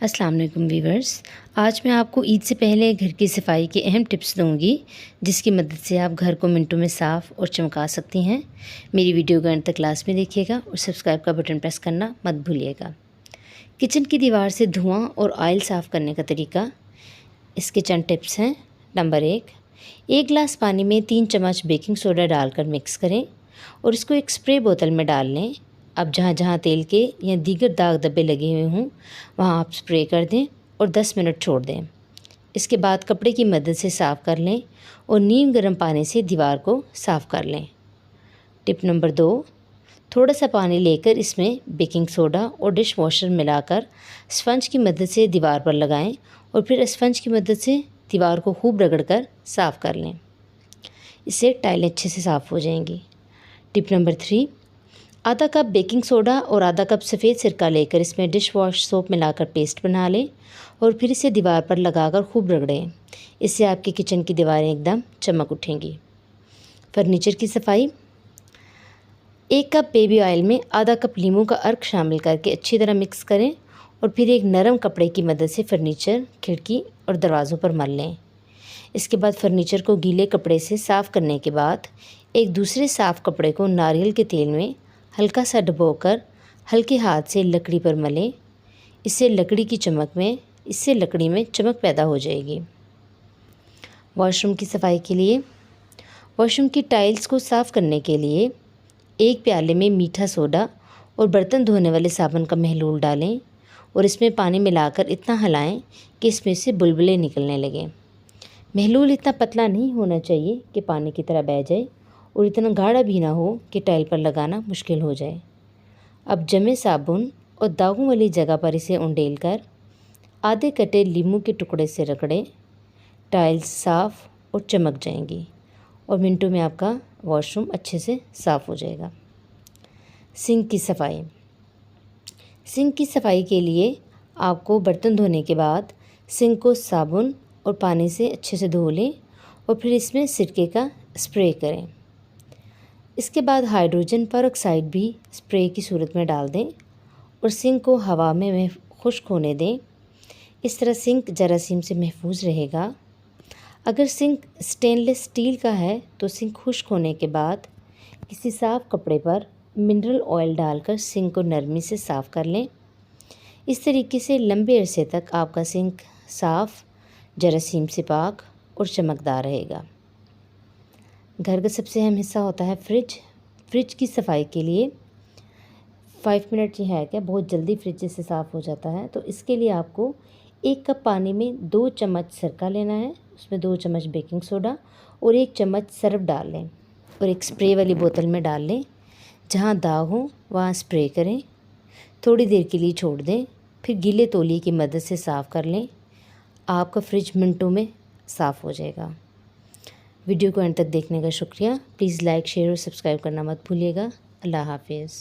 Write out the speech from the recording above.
अस्सलाम वालेकुम वीवर्स। आज मैं आपको ईद से पहले घर की सफाई के अहम टिप्स दूंगी, जिसकी मदद से आप घर को मिनटों में साफ़ और चमका सकती हैं। मेरी वीडियो को अंत तक क्लास में देखिएगा और सब्सक्राइब का बटन प्रेस करना मत भूलिएगा। किचन की दीवार से धुआं और ऑयल साफ़ करने का तरीका, इसके चंद टिप्स हैं। नंबर 1 गिलास पानी में 3 चम्मच बेकिंग सोडा डालकर मिक्स करें और इसको एक स्प्रे बोतल में डाल लें। अब जहाँ जहाँ तेल के या दीगर दाग धब्बे लगे हुए हों वहाँ आप स्प्रे कर दें और 10 मिनट छोड़ दें। इसके बाद कपड़े की मदद से साफ़ कर लें और नीम गर्म पानी से दीवार को साफ़ कर लें। टिप नंबर 2, थोड़ा सा पानी लेकर इसमें बेकिंग सोडा और डिश वॉशर मिलाकर स्पंज की मदद से दीवार पर लगाएं और फिर स्पंज की मदद से दीवार को खूब रगड़कर साफ़ कर लें। इससे टाइलें अच्छे से साफ़ हो जाएंगी। टिप नंबर 3, आधा कप बेकिंग सोडा और आधा कप सफ़ेद सिरका लेकर इसमें डिश वॉश सोप मिलाकर पेस्ट बना लें और फिर इसे दीवार पर लगाकर खूब रगड़ें। इससे आपकी किचन की दीवारें एकदम चमक उठेंगी। फर्नीचर की सफाई, 1 कप बेबी ऑयल में आधा कप लीमू का अर्क शामिल करके अच्छी तरह मिक्स करें और फिर एक नरम कपड़े की मदद से फर्नीचर, खिड़की और दरवाज़ों पर मल लें। इसके बाद फर्नीचर को गीले कपड़े से साफ़ करने के बाद एक दूसरे साफ़ कपड़े को नारियल के तेल में हल्का सा डुबोकर हल्के हाथ से लकड़ी पर मलें। इससे लकड़ी में चमक पैदा हो जाएगी। वॉशरूम की सफाई के लिए, वॉशरूम की टाइल्स को साफ़ करने के लिए एक प्याले में मीठा सोडा और बर्तन धोने वाले साबुन का महलूल डालें और इसमें पानी मिलाकर इतना हिलाएं कि इसमें से बुलबुले निकलने लगें। महलूल इतना पतला नहीं होना चाहिए कि पानी की तरह बह जाए और इतना गाढ़ा भी ना हो कि टाइल पर लगाना मुश्किल हो जाए। अब जमे साबुन और दागों वाली जगह पर इसे उंडेल कर आधे कटे लीमू के टुकड़े से रगड़ें। टाइल्स साफ़ और चमक जाएंगी और मिनटों में आपका वॉशरूम अच्छे से साफ़ हो जाएगा। सिंक की सफाई, सिंक की सफाई के लिए आपको बर्तन धोने के बाद सिंक को साबुन और पानी से अच्छे से धो लें और फिर इसमें सिरके का स्प्रे करें। इसके बाद हाइड्रोजन पेरोक्साइड भी स्प्रे की सूरत में डाल दें और सिंक को हवा में खुश्क होने दें। इस तरह सिंक जरासीम से महफूज रहेगा। अगर सिंक स्टेनलेस स्टील का है तो सिंक खुश्क होने के बाद किसी साफ़ कपड़े पर मिनरल ऑयल डालकर सिंक को नरमी से साफ़ कर लें। इस तरीके से लंबे अरसे तक आपका सिंक साफ़, जरासीम से पाक और चमकदार रहेगा। घर का सबसे अहम हिस्सा होता है फ्रिज की सफाई के लिए 5 मिनट ही है क्या, बहुत जल्दी फ्रिज से साफ़ हो जाता है। तो इसके लिए आपको 1 कप पानी में 2 चम्मच सिरका लेना है, उसमें 2 चम्मच बेकिंग सोडा और 1 चम्मच सर्फ डाल लें और एक स्प्रे वाली बोतल में डाल लें। जहाँ दाग हो वहाँ स्प्रे करें, थोड़ी देर के लिए छोड़ दें, फिर गीले तौलिए की मदद से साफ़ कर लें। आपका फ्रिज मिनटों में साफ़ हो जाएगा। वीडियो को अंत तक देखने का शुक्रिया। प्लीज़ लाइक, शेयर और सब्सक्राइब करना मत भूलिएगा। अल्लाह हाफिज़।